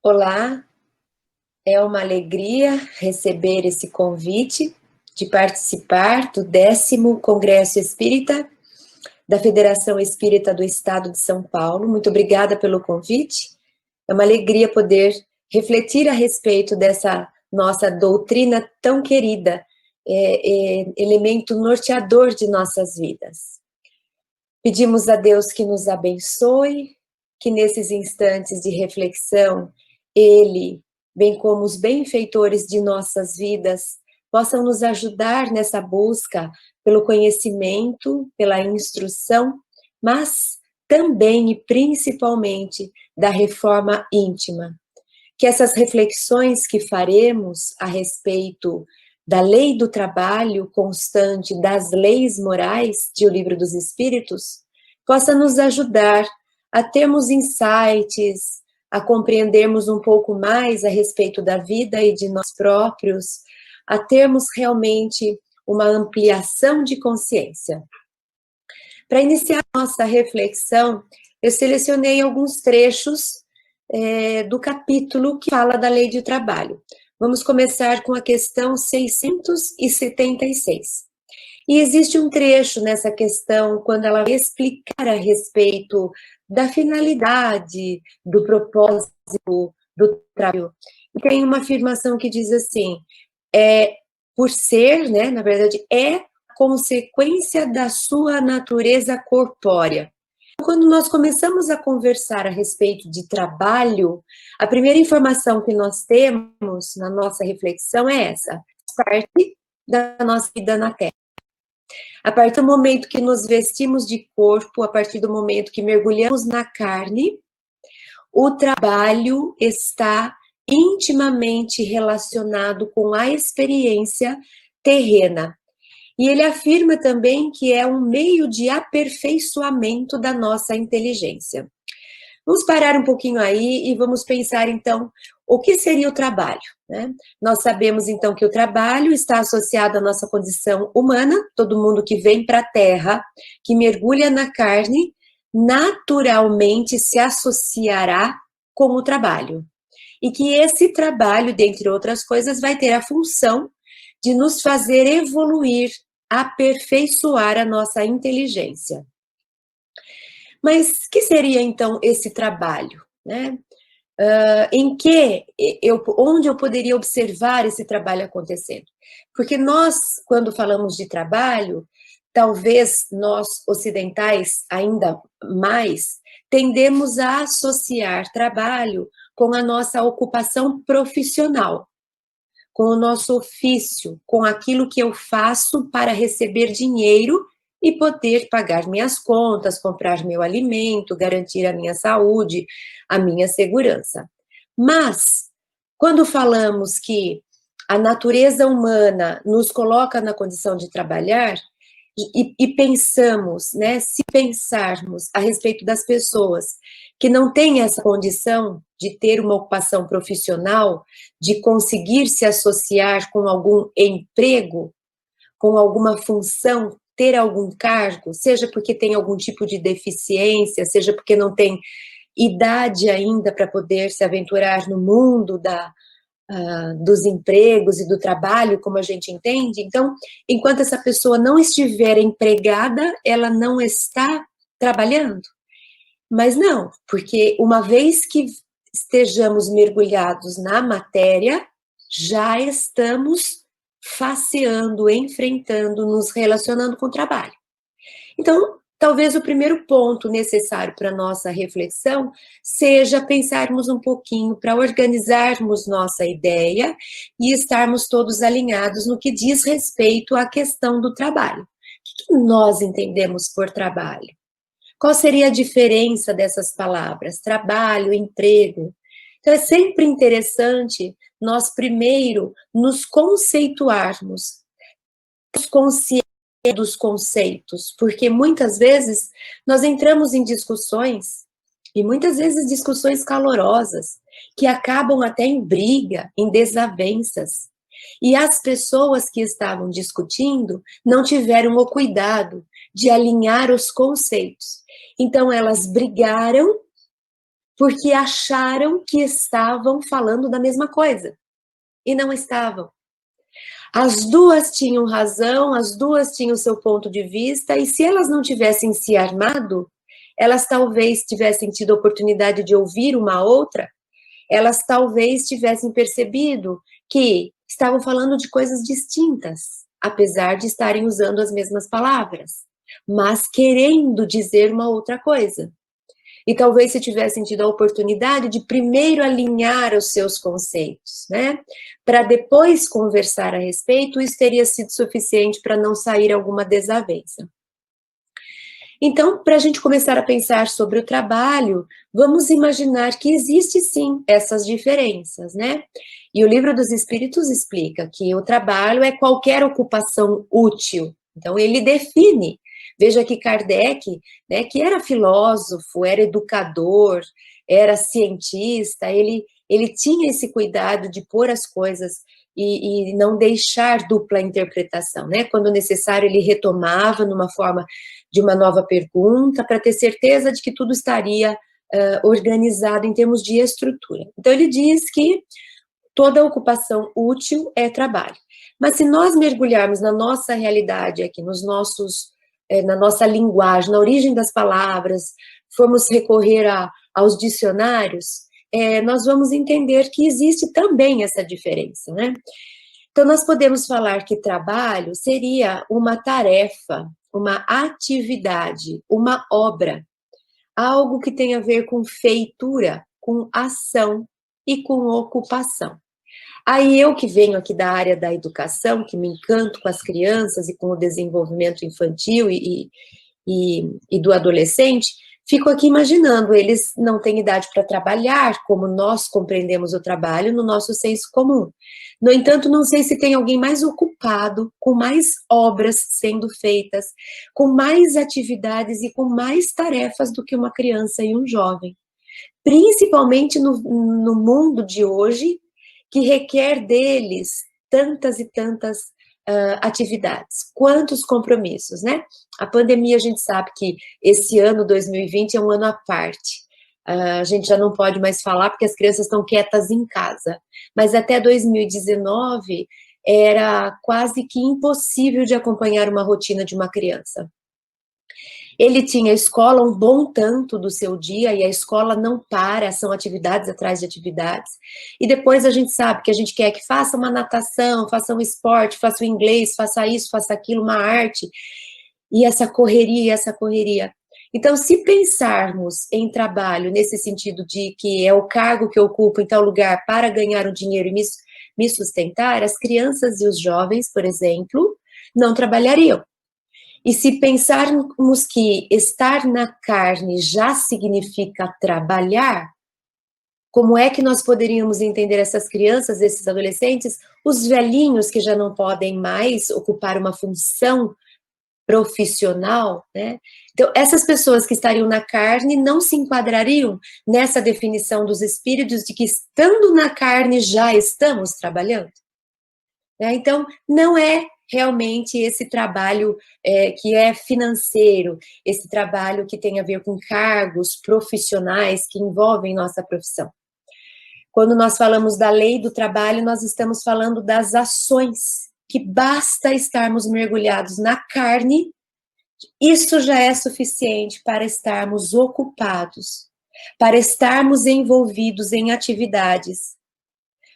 Olá, é uma alegria receber esse convite de participar do 10º Congresso Espírita da Federação Espírita do Estado de São Paulo. Muito obrigada pelo convite. É uma alegria poder refletir a respeito dessa nossa doutrina tão querida, elemento norteador de nossas vidas. Pedimos a Deus que nos abençoe, que nesses instantes de reflexão, Ele, bem como os benfeitores de nossas vidas, possam nos ajudar nessa busca pelo conhecimento, pela instrução, mas também e principalmente da reforma íntima. Que essas reflexões que faremos a respeito da lei do trabalho constante, das leis morais de O Livro dos Espíritos, possa nos ajudar a termos insights, a compreendermos um pouco mais a respeito da vida e de nós próprios, a termos realmente uma ampliação de consciência. Para iniciar nossa reflexão, eu selecionei alguns trechos do capítulo que fala da lei de trabalho. Vamos começar com a questão 676. E existe um trecho nessa questão, quando ela vai explicar a respeito da finalidade, do propósito do trabalho. E tem uma afirmação que diz assim, por ser, né, na verdade, é consequência da sua natureza corpórea. Quando nós começamos a conversar a respeito de trabalho, a primeira informação que nós temos na nossa reflexão é essa, faz parte da nossa vida na Terra. A partir do momento que nos vestimos de corpo, a partir do momento que mergulhamos na carne, o trabalho está intimamente relacionado com a experiência terrena. E ele afirma também que é um meio de aperfeiçoamento da nossa inteligência. Vamos parar um pouquinho aí e vamos pensar, então, o que seria o trabalho, né? Nós sabemos, então, que o trabalho está associado à nossa condição humana, todo mundo que vem para a Terra, que mergulha na carne, naturalmente se associará com o trabalho. E que esse trabalho, dentre outras coisas, vai ter a função de nos fazer evoluir, aperfeiçoar a nossa inteligência. Mas que seria então esse trabalho, né? Onde eu poderia observar esse trabalho acontecendo? Porque nós, quando falamos de trabalho, talvez nós ocidentais ainda mais, tendemos a associar trabalho com a nossa ocupação profissional, com o nosso ofício, com aquilo que eu faço para receber dinheiro e poder pagar minhas contas, comprar meu alimento, garantir a minha saúde, a minha segurança. Mas, quando falamos que a natureza humana nos coloca na condição de trabalhar, e pensamos, né, se pensarmos a respeito das pessoas que não têm essa condição de ter uma ocupação profissional, de conseguir se associar com algum emprego, com alguma função, ter algum cargo, seja porque tem algum tipo de deficiência, seja porque não tem idade ainda para poder se aventurar no mundo dos empregos e do trabalho, como a gente entende. Então, enquanto essa pessoa não estiver empregada, ela não está trabalhando. Mas não, porque uma vez que estejamos mergulhados na matéria, já estamos faceando, enfrentando, nos relacionando com o trabalho. Então, talvez o primeiro ponto necessário para a nossa reflexão seja pensarmos um pouquinho para organizarmos nossa ideia e estarmos todos alinhados no que diz respeito à questão do trabalho. O que nós entendemos por trabalho? Qual seria a diferença dessas palavras? Trabalho, emprego. Então, é sempre interessante nós primeiro nos conceituarmos, nos conscientes dos conceitos, porque muitas vezes nós entramos em discussões, e muitas vezes discussões calorosas, que acabam até em briga, em desavenças. E as pessoas que estavam discutindo não tiveram o cuidado de alinhar os conceitos. Então, elas brigaram porque acharam que estavam falando da mesma coisa, e não estavam. As duas tinham razão, as duas tinham o seu ponto de vista, e se elas não tivessem se armado, elas talvez tivessem tido a oportunidade de ouvir uma outra, elas talvez tivessem percebido que estavam falando de coisas distintas, apesar de estarem usando as mesmas palavras, mas querendo dizer uma outra coisa. E talvez se tivessem tido a oportunidade de primeiro alinhar os seus conceitos, né? Para depois conversar a respeito, isso teria sido suficiente para não sair alguma desavença. Então, para a gente começar a pensar sobre o trabalho, vamos imaginar que existe sim essas diferenças, né? E o Livro dos Espíritos explica que o trabalho é qualquer ocupação útil. Então, ele define. Veja que Kardec, né, que era filósofo, era educador, era cientista, ele tinha esse cuidado de pôr as coisas e não deixar dupla interpretação, né? Quando necessário, ele retomava numa forma de uma nova pergunta, para ter certeza de que tudo estaria organizado em termos de estrutura. Então, ele diz que toda ocupação útil é trabalho. Mas se nós mergulharmos na nossa realidade aqui, na nossa linguagem, na origem das palavras, formos recorrer aos dicionários, nós vamos entender que existe também essa diferença, né? Então, nós podemos falar que trabalho seria uma tarefa, uma atividade, uma obra, algo que tem a ver com feitura, com ação e com ocupação. Aí eu que venho aqui da área da educação, que me encanto com as crianças e com o desenvolvimento infantil e do adolescente, fico aqui imaginando, eles não têm idade para trabalhar, como nós compreendemos o trabalho no nosso senso comum. No entanto, não sei se tem alguém mais ocupado, com mais obras sendo feitas, com mais atividades e com mais tarefas do que uma criança e um jovem. Principalmente no mundo de hoje, que requer deles tantas e tantas atividades, quantos compromissos, né? A pandemia, a gente sabe que esse ano, 2020, é um ano à parte. A gente já não pode mais falar porque as crianças estão quietas em casa. Mas até 2019, era quase que impossível de acompanhar uma rotina de uma criança. Ele tinha escola um bom tanto do seu dia, e a escola não para, são atividades atrás de atividades. E depois a gente sabe que a gente quer que faça uma natação, faça um esporte, faça o inglês, faça isso, faça aquilo, uma arte. E essa correria, essa correria. Então, se pensarmos em trabalho nesse sentido de que é o cargo que eu ocupo em tal lugar para ganhar um dinheiro e me sustentar, as crianças e os jovens, por exemplo, não trabalhariam. E se pensarmos que estar na carne já significa trabalhar, como é que nós poderíamos entender essas crianças, esses adolescentes, os velhinhos que já não podem mais ocupar uma função profissional, né? Então, essas pessoas que estariam na carne não se enquadrariam nessa definição dos espíritos de que estando na carne já estamos trabalhando, né? Então, não é realmente esse trabalho que é financeiro, esse trabalho que tem a ver com cargos profissionais que envolvem nossa profissão. Quando nós falamos da lei do trabalho, nós estamos falando das ações, que basta estarmos mergulhados na carne, isso já é suficiente para estarmos ocupados, para estarmos envolvidos em atividades,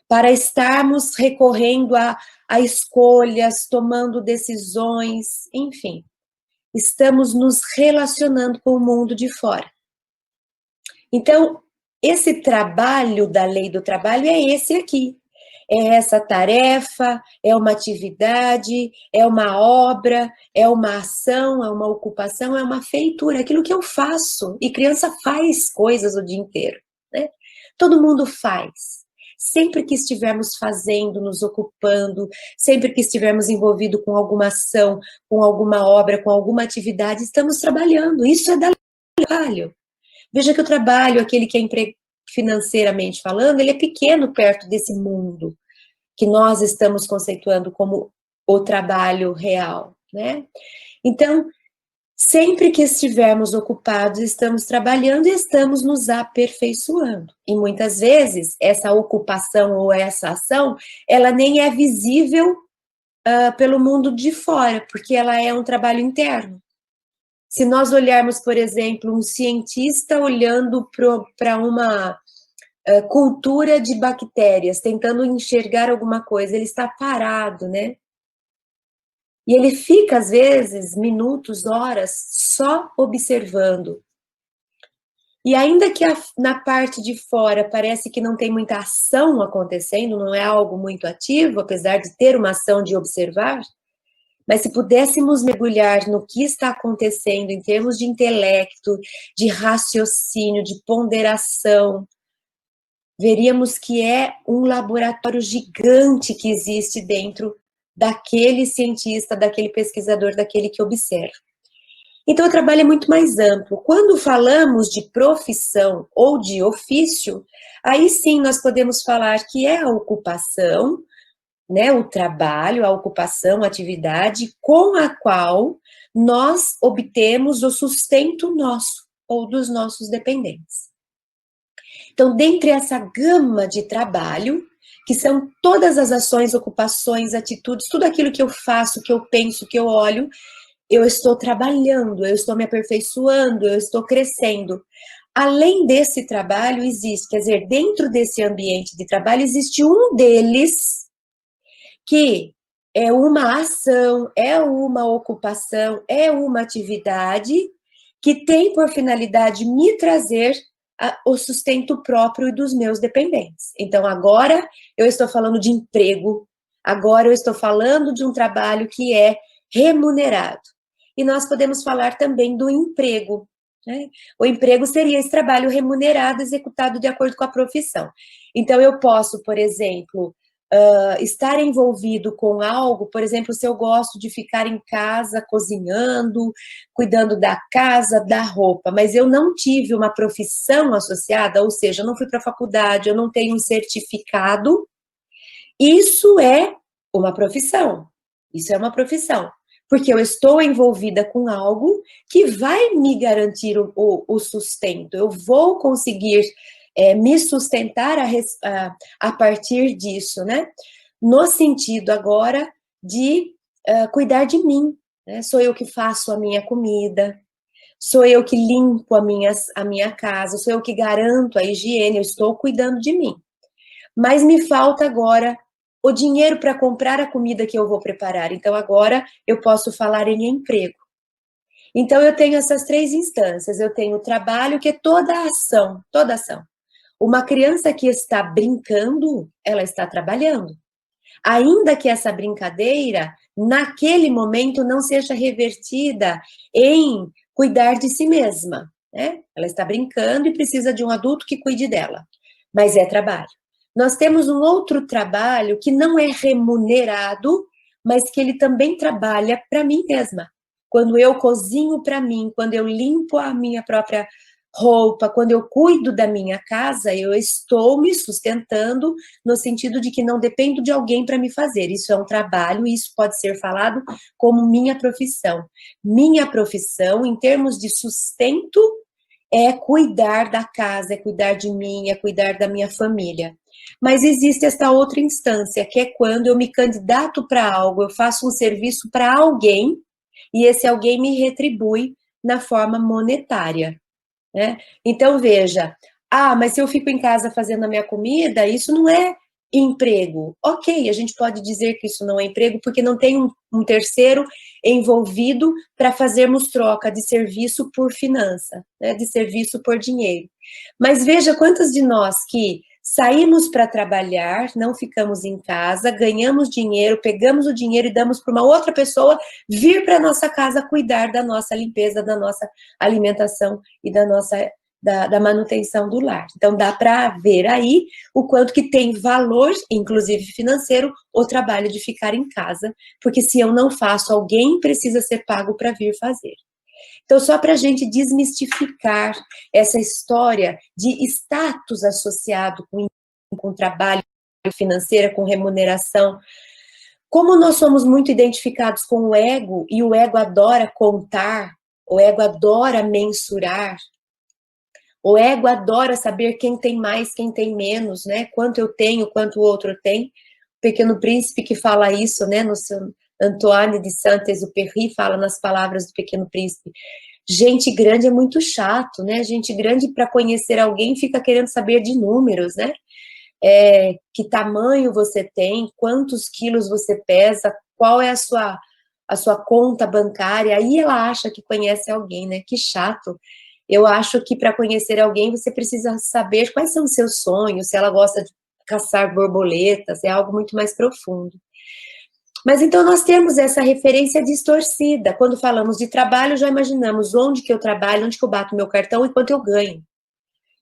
para estarmos recorrendo a escolhas, tomando decisões, enfim, estamos nos relacionando com o mundo de fora. Então, esse trabalho da lei do trabalho é esse aqui. É essa tarefa, é uma atividade, é uma obra, é uma ação, é uma ocupação, é uma feitura, aquilo que eu faço. E criança faz coisas o dia inteiro, né? Todo mundo faz. Sempre que estivermos fazendo, nos ocupando, sempre que estivermos envolvidos com alguma ação, com alguma obra, com alguma atividade, estamos trabalhando. Isso é da lei do trabalho. Veja que o trabalho, aquele que é financeiramente falando, ele é pequeno perto desse mundo que nós estamos conceituando como o trabalho real, né? Então, Sempre que estivermos ocupados, estamos trabalhando e estamos nos aperfeiçoando. E muitas vezes, essa ocupação ou essa ação, ela nem é visível pelo mundo de fora, porque ela é um trabalho interno. Se nós olharmos, por exemplo, um cientista olhando para uma cultura de bactérias, tentando enxergar alguma coisa, ele está parado, né? E ele fica, às vezes, minutos, horas, só observando. E ainda que na parte de fora parece que não tem muita ação acontecendo, não é algo muito ativo, apesar de ter uma ação de observar, mas se pudéssemos mergulhar no que está acontecendo em termos de intelecto, de raciocínio, de ponderação, veríamos que é um laboratório gigante que existe dentro daquele cientista, daquele pesquisador, daquele que observa. Então, o trabalho é muito mais amplo. Quando falamos de profissão ou de ofício, aí sim nós podemos falar que é a ocupação, né, o trabalho, a ocupação, a atividade com a qual nós obtemos o sustento nosso ou dos nossos dependentes. Então, dentre essa gama de trabalho, que são todas as ações, ocupações, atitudes, tudo aquilo que eu faço, que eu penso, que eu olho, eu estou trabalhando, eu estou me aperfeiçoando, eu estou crescendo. Além desse trabalho, existe, quer dizer, dentro desse ambiente de trabalho, existe um deles que é uma ação, é uma ocupação, é uma atividade que tem por finalidade me trazer o sustento próprio e dos meus dependentes. Então, agora eu estou falando de emprego, agora eu estou falando de um trabalho que é remunerado. E nós podemos falar também do emprego, né? O emprego seria esse trabalho remunerado, executado de acordo com a profissão. Então, eu posso, por exemplo, estar envolvido com algo, por exemplo, se eu gosto de ficar em casa cozinhando, cuidando da casa, da roupa, mas eu não tive uma profissão associada, ou seja, eu não fui para a faculdade, eu não tenho um certificado, isso é uma profissão. Isso é uma profissão. Porque eu estou envolvida com algo que vai me garantir o sustento. Eu vou conseguir me sustentar a partir disso, né? No sentido agora de cuidar de mim. Né? Sou eu que faço a minha comida, sou eu que limpo a minha casa, sou eu que garanto a higiene, eu estou cuidando de mim. Mas me falta agora o dinheiro para comprar a comida que eu vou preparar. Então, agora eu posso falar em emprego. Então, eu tenho essas três instâncias. Eu tenho o trabalho, que é toda a ação, toda ação. Uma criança que está brincando, ela está trabalhando. Ainda que essa brincadeira, naquele momento, não seja revertida em cuidar de si mesma, né? Ela está brincando e precisa de um adulto que cuide dela. Mas é trabalho. Nós temos um outro trabalho que não é remunerado, mas que ele também trabalha para mim mesma. Quando eu cozinho para mim, quando eu limpo a minha própria roupa, quando eu cuido da minha casa, eu estou me sustentando no sentido de que não dependo de alguém para me fazer. Isso é um trabalho, isso pode ser falado como minha profissão. Minha profissão, em termos de sustento, é cuidar da casa, é cuidar de mim, é cuidar da minha família. Mas existe esta outra instância, que é quando eu me candidato para algo, eu faço um serviço para alguém, e esse alguém me retribui na forma monetária, né? Então, veja, mas se eu fico em casa fazendo a minha comida, isso não é emprego. Ok, a gente pode dizer que isso não é emprego, porque não tem um terceiro envolvido para fazermos troca de serviço por finança, né? De serviço por dinheiro. Mas veja quantos de nós que saímos para trabalhar, não ficamos em casa, ganhamos dinheiro, pegamos o dinheiro e damos para uma outra pessoa vir para nossa casa cuidar da nossa limpeza, da nossa alimentação e da manutenção do lar. Então, dá para ver aí o quanto que tem valor, inclusive financeiro, o trabalho de ficar em casa, porque se eu não faço, alguém precisa ser pago para vir fazer. Então, só para a gente desmistificar essa história de status associado com trabalho financeiro, com remuneração. Como nós somos muito identificados com o ego, e o ego adora contar O ego adora mensurar. O ego adora saber quem tem mais, quem tem menos, né? Quanto eu tenho, quanto o outro tem. O Pequeno Príncipe que fala isso, né? No seu Antoine de Saint-Exupéry fala nas palavras do Pequeno Príncipe. Gente grande é muito chato, né? Gente grande, para conhecer alguém, fica querendo saber de números, né? Que tamanho você tem, quantos quilos você pesa, qual é a sua conta bancária. Aí ela acha que conhece alguém, né? Que chato. Eu acho que para conhecer alguém, você precisa saber quais são os seus sonhos, se ela gosta de caçar borboletas, é algo muito mais profundo. Mas então nós temos essa referência distorcida. Quando falamos de trabalho, já imaginamos onde que eu trabalho, onde que eu bato meu cartão e quanto eu ganho.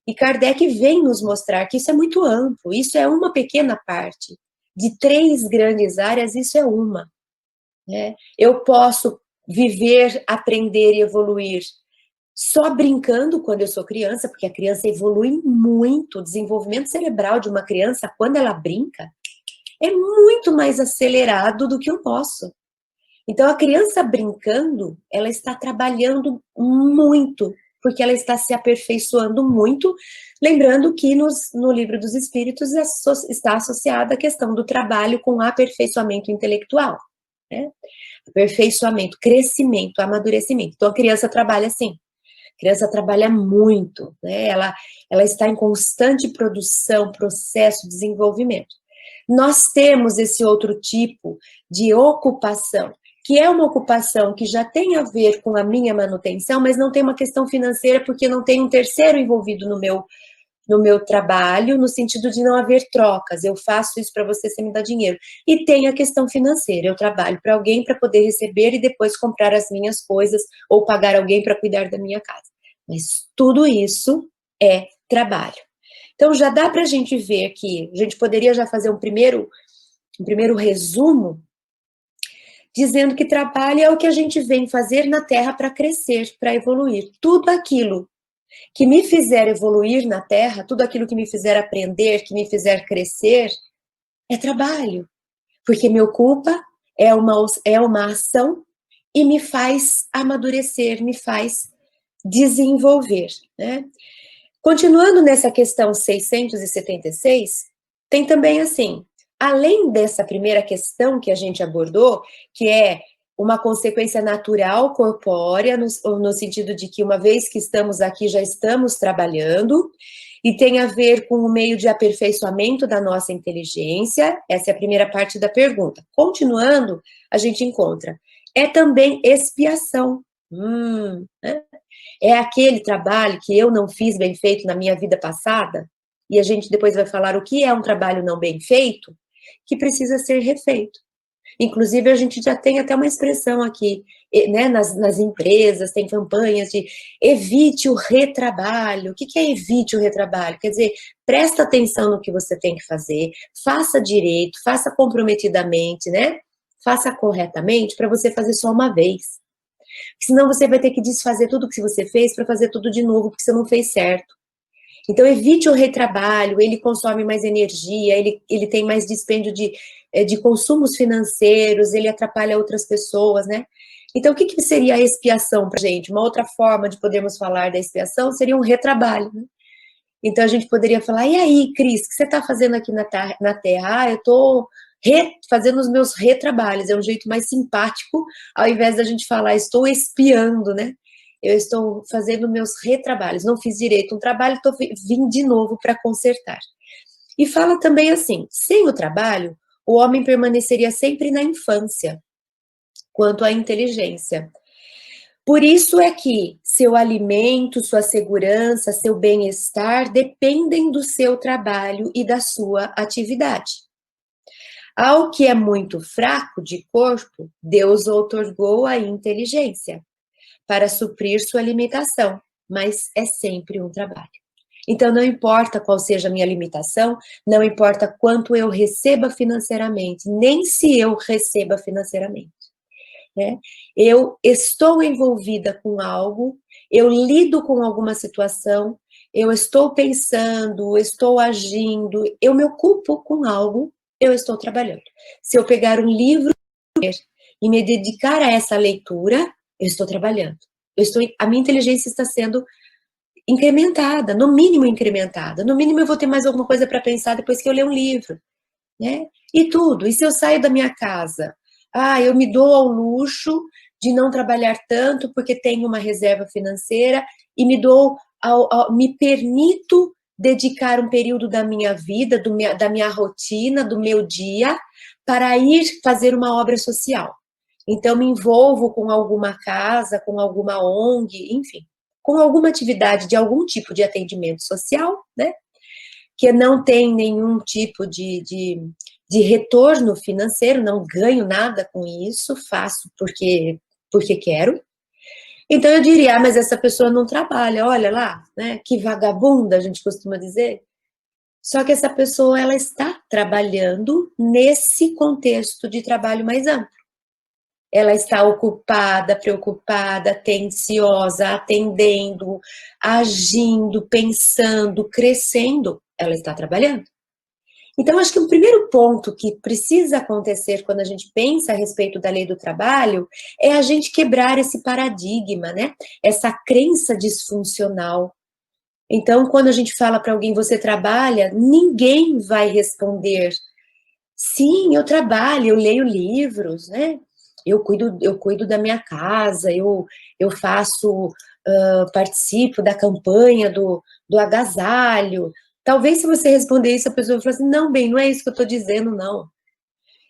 E Kardec vem nos mostrar que isso é muito amplo, isso é uma pequena parte. De 3 grandes áreas, isso é uma. Né? Eu posso viver, aprender e evoluir só brincando quando eu sou criança, porque a criança evolui muito. O desenvolvimento cerebral de uma criança, quando ela brinca, é muito mais acelerado do que o nosso. Então, a criança brincando, ela está trabalhando muito, porque ela está se aperfeiçoando muito. Lembrando que no Livro dos Espíritos está associada a questão do trabalho com aperfeiçoamento intelectual. Né? Aperfeiçoamento, crescimento, amadurecimento. Então, a criança trabalha assim. A criança trabalha muito, né? Ela está em constante produção, processo, desenvolvimento. Nós temos esse outro tipo de ocupação, que é uma ocupação que já tem a ver com a minha manutenção, mas não tem uma questão financeira, porque não tem um terceiro envolvido no meu trabalho, no sentido de não haver trocas. Eu faço isso para você me dá dinheiro. E tem a questão financeira. Eu trabalho para alguém para poder receber e depois comprar as minhas coisas ou pagar alguém para cuidar da minha casa. Mas tudo isso é trabalho. Então já dá para a gente ver que a gente poderia já fazer um primeiro resumo dizendo que trabalho é o que a gente vem fazer na Terra para crescer, para evoluir. Tudo aquilo que me fizer evoluir na Terra, tudo aquilo que me fizer aprender, que me fizer crescer, é trabalho. Porque me ocupa, é uma ação e me faz amadurecer, me faz desenvolver. Né? Continuando nessa questão 676, tem também assim, além dessa primeira questão que a gente abordou, que é uma consequência natural corpórea, no sentido de que uma vez que estamos aqui, já estamos trabalhando, e tem a ver com o meio de aperfeiçoamento da nossa inteligência. Essa é a primeira parte da pergunta. Continuando, a gente encontra, é também expiação. Né? É aquele trabalho que eu não fiz bem feito na minha vida passada, e a gente depois vai falar o que é um trabalho não bem feito, que precisa ser refeito. Inclusive, a gente já tem até uma expressão aqui, né, nas empresas, tem campanhas de evite o retrabalho. O que é evite o retrabalho? Quer dizer, presta atenção no que você tem que fazer, faça direito, faça comprometidamente, né? Faça corretamente para você fazer só uma vez. Senão você vai ter que desfazer tudo que você fez para fazer tudo de novo, porque você não fez certo. Então, evite o retrabalho, ele consome mais energia, ele tem mais dispêndio de consumos financeiros, ele atrapalha outras pessoas, né? Então, o que seria a expiação para a gente? Uma outra forma de podermos falar da expiação seria um retrabalho, né? Então, a gente poderia falar, e aí, Cris, o que você está fazendo aqui na Terra? Ah, eu estou fazendo os meus retrabalhos, é um jeito mais simpático, ao invés da gente falar, estou espiando, né? Eu estou fazendo meus retrabalhos, não fiz direito um trabalho, vim de novo para consertar. E fala também assim, sem o trabalho, o homem permaneceria sempre na infância, quanto à inteligência. Por isso é que seu alimento, sua segurança, seu bem-estar dependem do seu trabalho e da sua atividade. Ao que é muito fraco de corpo, Deus outorgou a inteligência para suprir sua limitação, mas é sempre um trabalho. Então, não importa qual seja a minha limitação, não importa quanto eu receba financeiramente, nem se eu receba financeiramente. Né? Eu estou envolvida com algo, eu lido com alguma situação, eu estou pensando, estou agindo, eu me ocupo com algo, eu estou trabalhando. Se eu pegar um livro e me dedicar a essa leitura, eu estou trabalhando. a minha inteligência está sendo incrementada, no mínimo incrementada. No mínimo eu vou ter mais alguma coisa para pensar depois que eu ler um livro, né? E tudo. E se eu saio da minha casa? Ah, eu me dou ao luxo de não trabalhar tanto porque tenho uma reserva financeira e me permito dedicar um período da minha vida, da minha rotina, do meu dia, para ir fazer uma obra social. Então, me envolvo com alguma casa, com alguma ONG, enfim, com alguma atividade de algum tipo de atendimento social, né? Que não tem nenhum tipo de retorno financeiro, não ganho nada com isso, faço porque quero. Então eu diria, mas essa pessoa não trabalha, olha lá, né? Que vagabunda, a gente costuma dizer. Só que essa pessoa, ela está trabalhando nesse contexto de trabalho mais amplo. Ela está ocupada, preocupada, atenciosa, atendendo, agindo, pensando, crescendo. Ela está trabalhando. Então, acho que o primeiro ponto que precisa acontecer quando a gente pensa a respeito da lei do trabalho é a gente quebrar esse paradigma, né? Essa crença disfuncional. Então, quando a gente fala para alguém, você trabalha, ninguém vai responder, sim, eu trabalho, eu leio livros, né? Eu cuido da minha casa, eu faço, participo da campanha do agasalho. Talvez se você responder isso, a pessoa vai falar assim, não, bem, não é isso que eu estou dizendo, não.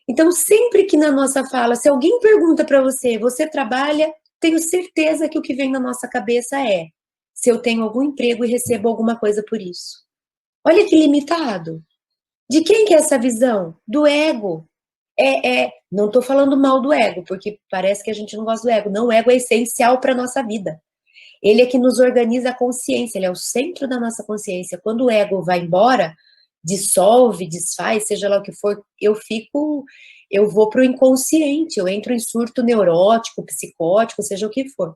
Então, sempre que na nossa fala, se alguém pergunta para você, você trabalha, tenho certeza que o que vem na nossa cabeça é, se eu tenho algum emprego e recebo alguma coisa por isso. Olha que limitado. De quem que é essa visão? Do ego. Não estou falando mal do ego, porque parece que a gente não gosta do ego. Não, o ego é essencial para a nossa vida. Ele é que nos organiza a consciência, ele é o centro da nossa consciência. Quando o ego vai embora, dissolve, desfaz, seja lá o que for, eu vou para o inconsciente, eu entro em surto neurótico, psicótico, seja o que for.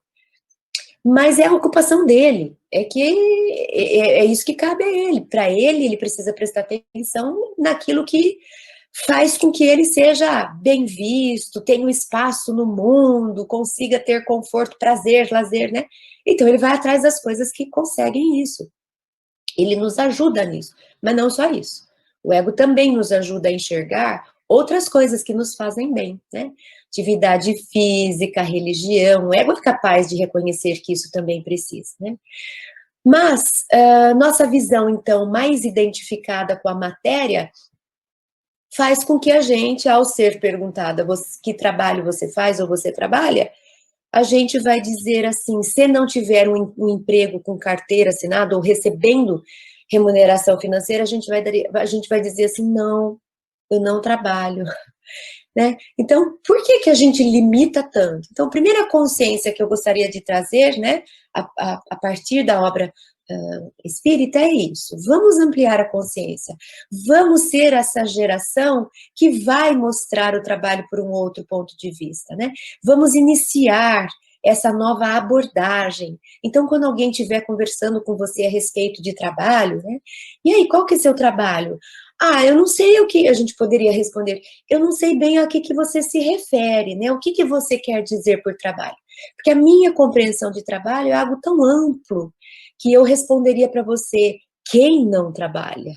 Mas é a ocupação dele, é isso que cabe a ele. Para ele, ele precisa prestar atenção naquilo que faz com que ele seja bem visto, tenha um espaço no mundo, consiga ter conforto, prazer, lazer, né? Então ele vai atrás das coisas que conseguem isso. Ele nos ajuda nisso, mas não só isso. O ego também nos ajuda a enxergar outras coisas que nos fazem bem, né? Atividade física, religião, o ego é capaz de reconhecer que isso também precisa, né? Mas nossa visão, então, mais identificada com a matéria, faz com que a gente, ao ser perguntada que trabalho você faz ou você trabalha, a gente vai dizer assim, se não tiver um emprego com carteira assinada ou recebendo remuneração financeira, a gente vai dizer assim, não, eu não trabalho, né? Então, por que a gente limita tanto? Então, a primeira consciência que eu gostaria de trazer, né, a partir da obra espírita é isso, vamos ampliar a consciência, vamos ser essa geração que vai mostrar o trabalho por um outro ponto de vista, né? Vamos iniciar essa nova abordagem. Então, quando alguém estiver conversando com você a respeito de trabalho, né? E aí, qual que é seu trabalho? Ah, eu não sei o que a gente poderia responder. Eu não sei bem a que você se refere, né? O que você quer dizer por trabalho? Porque a minha compreensão de trabalho é algo tão amplo que eu responderia para você, quem não trabalha?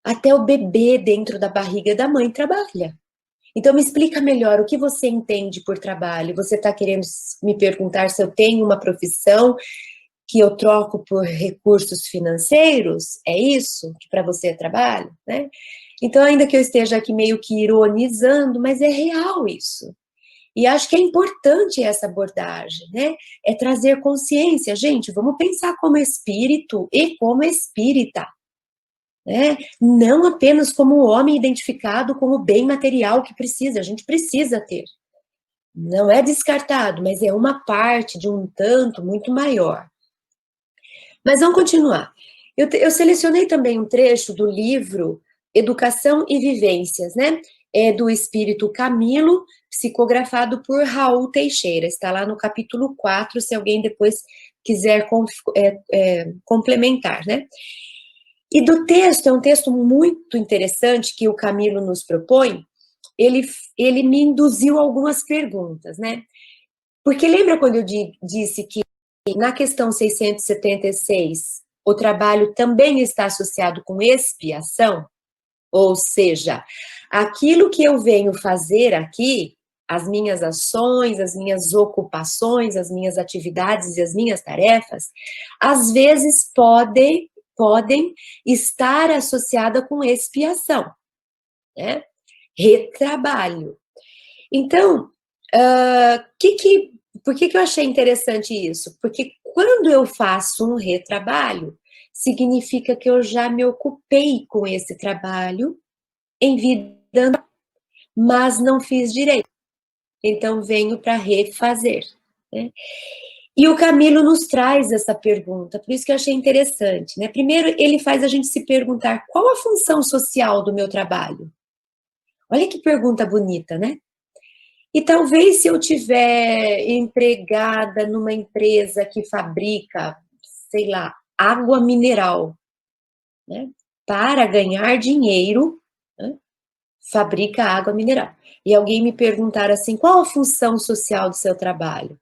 Até o bebê dentro da barriga da mãe trabalha. Então, me explica melhor o que você entende por trabalho. Você está querendo me perguntar se eu tenho uma profissão que eu troco por recursos financeiros? É isso que para você é trabalho, né? Então, ainda que eu esteja aqui meio que ironizando, mas é real isso. E acho que é importante essa abordagem, né? É trazer consciência. Gente, vamos pensar como espírito e como espírita, né? Não apenas como o homem identificado com o bem material que precisa, a gente precisa ter. Não é descartado, mas é uma parte de um tanto muito maior. Mas vamos continuar. Eu selecionei também um trecho do livro Educação e Vivências, né? É do Espírito Camilo, psicografado por Raul Teixeira. Está lá no capítulo 4, se alguém depois quiser complementar, né? E do texto, é um texto muito interessante que o Camilo nos propõe, ele me induziu algumas perguntas, né? Porque lembra quando eu disse que na questão 676, o trabalho também está associado com expiação? Ou seja, aquilo que eu venho fazer aqui, as minhas ações, as minhas ocupações, as minhas atividades e as minhas tarefas, às vezes podem estar associada com expiação, né? Retrabalho. Então, por que eu achei interessante isso? Porque quando eu faço um retrabalho, significa que eu já me ocupei com esse trabalho em vida, mas não fiz direito. Então, venho para refazer, né? E o Camilo nos traz essa pergunta, por isso que eu achei interessante, né? Primeiro, ele faz a gente se perguntar qual a função social do meu trabalho. Olha que pergunta bonita, né? E talvez se eu tiver empregada numa empresa que fabrica, sei lá, água mineral, né? Para ganhar dinheiro, né? Fabrica água mineral. E alguém me perguntar assim, qual a função social do seu trabalho?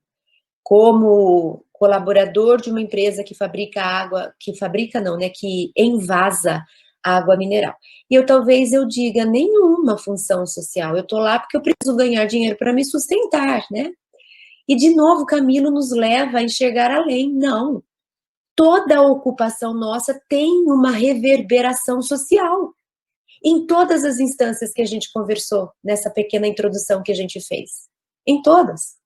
Como colaborador de uma empresa que fabrica água, que fabrica não, né, que envasa água mineral. E talvez eu diga nenhuma função social, eu tô lá porque eu preciso ganhar dinheiro para me sustentar, né? E de novo Camilo nos leva a enxergar além, não. Toda ocupação nossa tem uma reverberação social em todas as instâncias que a gente conversou nessa pequena introdução que a gente fez. Em todas.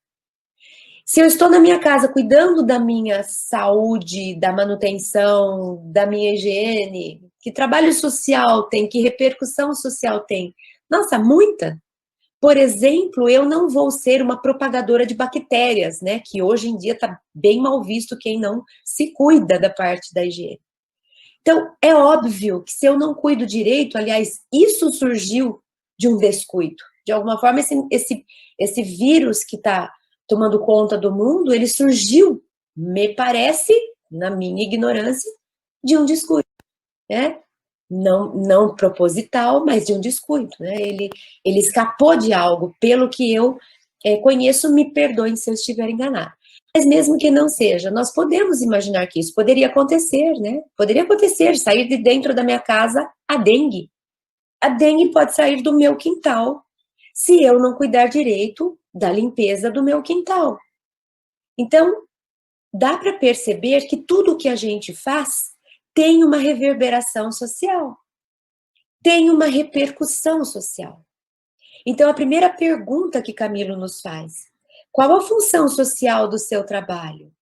Se eu estou na minha casa cuidando da minha saúde, da manutenção, da minha higiene, que trabalho social tem, que repercussão social tem? Nossa, muita. Por exemplo, eu não vou ser uma propagadora de bactérias, né? Que hoje em dia está bem mal visto quem não se cuida da parte da higiene. Então, é óbvio que se eu não cuido direito, aliás, isso surgiu de um descuido. De alguma forma, esse vírus que está tomando conta do mundo, ele surgiu, me parece, na minha ignorância, de um descuido, né? Não proposital, mas de um descuido, né? Ele escapou de algo, pelo que eu conheço, me perdoem se eu estiver enganado. Mas mesmo que não seja, nós podemos imaginar que isso poderia acontecer, né? Poderia acontecer, sair de dentro da minha casa a dengue. A dengue pode sair do meu quintal, se eu não cuidar direito da limpeza do meu quintal. Então, dá para perceber que tudo o que a gente faz tem uma reverberação social, tem uma repercussão social. Então, a primeira pergunta que Camilo nos faz: qual a função social do seu trabalho?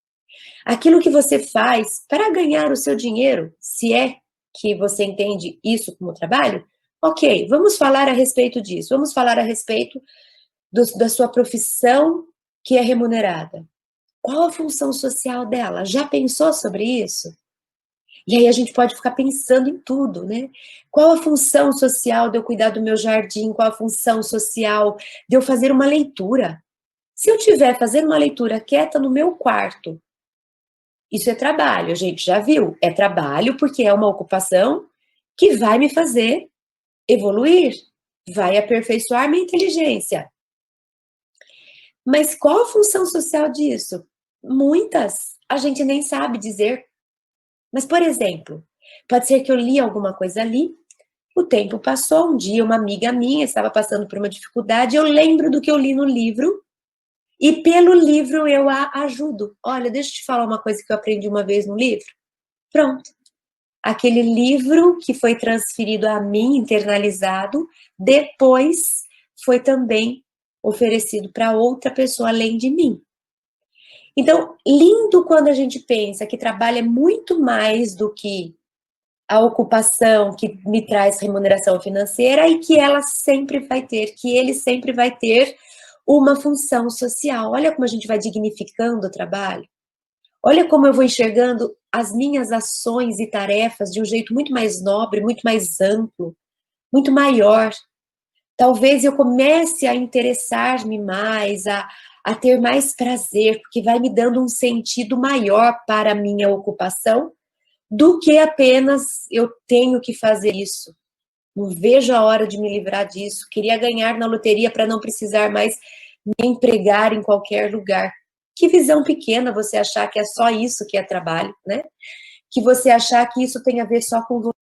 Aquilo que você faz para ganhar o seu dinheiro, se é que você entende isso como trabalho, ok, vamos falar a respeito disso, vamos falar a respeito da sua profissão que é remunerada. Qual a função social dela? Já pensou sobre isso? E aí a gente pode ficar pensando em tudo, né? Qual a função social de eu cuidar do meu jardim? Qual a função social de eu fazer uma leitura? Se eu estiver fazendo uma leitura quieta no meu quarto, isso é trabalho, a gente já viu. É trabalho porque é uma ocupação que vai me fazer evoluir, vai aperfeiçoar minha inteligência. Mas qual a função social disso? Muitas, a gente nem sabe dizer. Mas, por exemplo, pode ser que eu li alguma coisa ali, o tempo passou, um dia uma amiga minha estava passando por uma dificuldade, eu lembro do que eu li no livro, e pelo livro eu a ajudo. Olha, deixa eu te falar uma coisa que eu aprendi uma vez no livro. Pronto. Aquele livro que foi transferido a mim, internalizado, depois foi também oferecido para outra pessoa além de mim. Então, lindo quando a gente pensa que trabalho é muito mais do que a ocupação que me traz remuneração financeira e que ela sempre vai ter, que ele sempre vai ter uma função social. Olha como a gente vai dignificando o trabalho. Olha como eu vou enxergando as minhas ações e tarefas de um jeito muito mais nobre, muito mais amplo, muito maior. Talvez eu comece a interessar-me mais, a ter mais prazer, porque vai me dando um sentido maior para a minha ocupação, do que apenas eu tenho que fazer isso. Não vejo a hora de me livrar disso. Queria ganhar na loteria para não precisar mais me empregar em qualquer lugar. Que visão pequena você achar que é só isso que é trabalho, né? Que você achar que isso tem a ver só com você,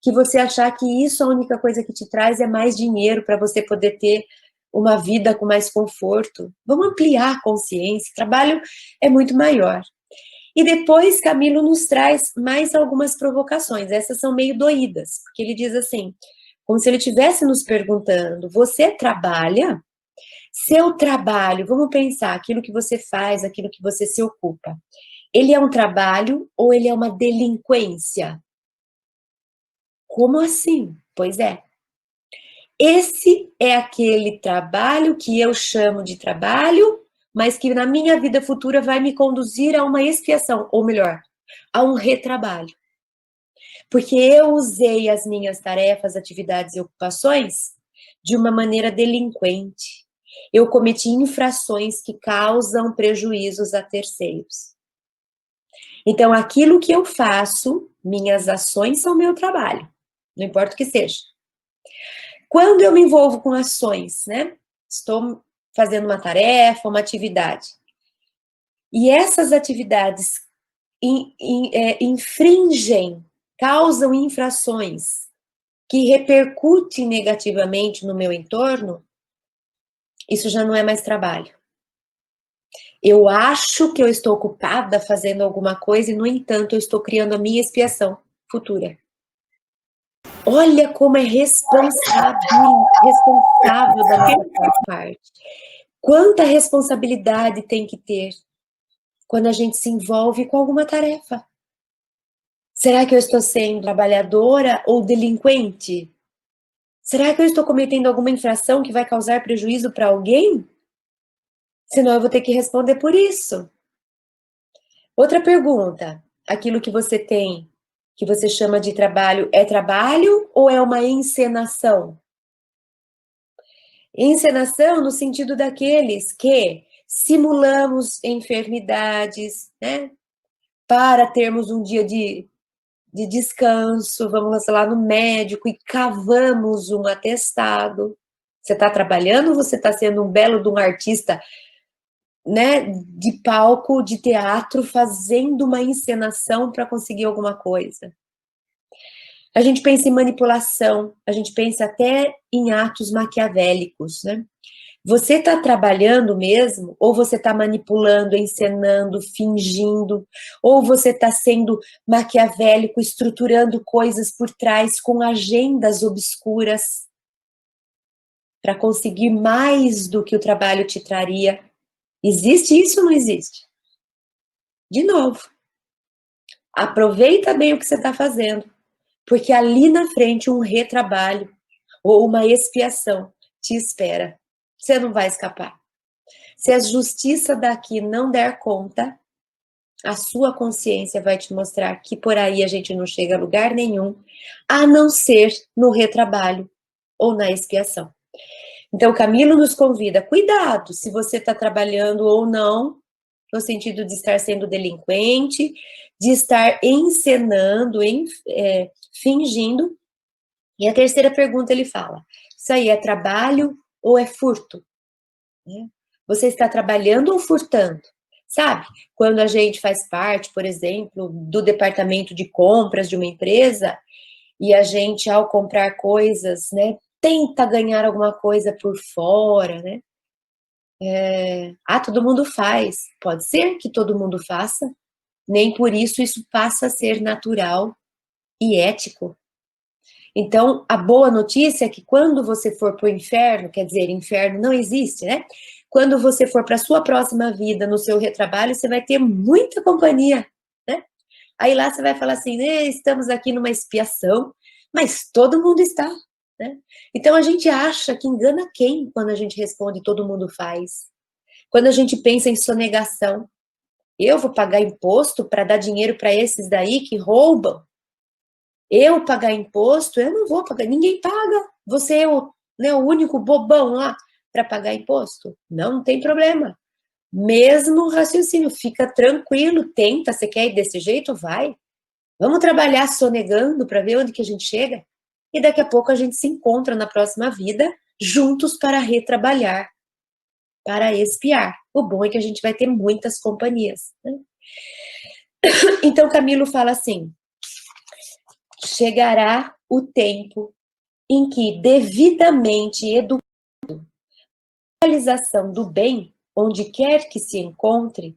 que você achar que isso a única coisa que te traz é mais dinheiro para você poder ter uma vida com mais conforto. Vamos ampliar a consciência, o trabalho é muito maior. E depois Camilo nos traz mais algumas provocações, essas são meio doídas, porque ele diz assim, como se ele estivesse nos perguntando, você trabalha? Seu trabalho, vamos pensar, aquilo que você faz, aquilo que você se ocupa, ele é um trabalho ou ele é uma delinquência? Como assim? Pois é. Esse é aquele trabalho que eu chamo de trabalho, mas que na minha vida futura vai me conduzir a uma expiação, ou melhor, a um retrabalho. Porque eu usei as minhas tarefas, atividades e ocupações de uma maneira delinquente. Eu cometi infrações que causam prejuízos a terceiros. Então, aquilo que eu faço, minhas ações são meu trabalho, não importa o que seja. Quando eu me envolvo com ações, né? Estou fazendo uma tarefa, uma atividade. E essas atividades infringem, causam infrações que repercutem negativamente no meu entorno, isso já não é mais trabalho. Eu acho que eu estou ocupada fazendo alguma coisa e, no entanto, eu estou criando a minha expiação futura. Olha como é responsável da nossa parte. Quanta responsabilidade tem que ter quando a gente se envolve com alguma tarefa. Será que eu estou sendo trabalhadora ou delinquente? Será que eu estou cometendo alguma infração que vai causar prejuízo para alguém? Senão eu vou ter que responder por isso. Outra pergunta, aquilo que você tem, que você chama de trabalho, é trabalho ou é uma encenação? Encenação no sentido daqueles que simulamos enfermidades, né? Para termos um dia de descanso, vamos lá no médico e cavamos um atestado. Você está trabalhando ou você está sendo um belo de um artista, né, de palco, de teatro, fazendo uma encenação para conseguir alguma coisa? A gente pensa em manipulação, a gente pensa até em atos maquiavélicos, né? Você está trabalhando mesmo? Ou você está manipulando, encenando, fingindo? Ou você está sendo maquiavélico, estruturando coisas por trás com agendas obscuras para conseguir mais do que o trabalho te traria? Existe isso ou não existe? De novo, aproveita bem o que você está fazendo, porque ali na frente um retrabalho ou uma expiação te espera. Você não vai escapar. Se a justiça daqui não der conta, a sua consciência vai te mostrar que por aí a gente não chega a lugar nenhum, a não ser no retrabalho ou na expiação. Então, Camilo nos convida, cuidado se você está trabalhando ou não, no sentido de estar sendo delinquente, de estar encenando, fingindo. E a terceira pergunta ele fala, isso aí é trabalho ou é furto? Você está trabalhando ou furtando? Sabe? Quando a gente faz parte, por exemplo, do departamento de compras de uma empresa e a gente, ao comprar coisas, né, tenta ganhar alguma coisa por fora, né? Todo mundo faz. Pode ser que todo mundo faça, nem por isso passa a ser natural e ético. Então, a boa notícia é que quando você for para o inferno, quer dizer, inferno não existe, né? Quando você for para a sua próxima vida, no seu retrabalho, você vai ter muita companhia, né? Aí lá você vai falar assim, estamos aqui numa expiação, mas todo mundo está, né? Então a gente acha que engana quem quando a gente responde todo mundo faz. Quando a gente pensa em sonegação, eu vou pagar imposto para dar dinheiro para esses daí que roubam? Eu pagar imposto? Eu não vou pagar, ninguém paga. Você é o único bobão lá para pagar imposto? Não, não tem problema. Mesmo raciocínio, fica tranquilo, tenta, você quer ir desse jeito? Vai. Vamos trabalhar sonegando para ver onde que a gente chega? E daqui a pouco a gente se encontra na próxima vida, juntos para retrabalhar. para espiar. O bom é que a gente vai ter muitas companhias, né? Então Camilo fala assim: chegará o tempo em que, devidamente educado, a realização do bem, onde quer que se encontre,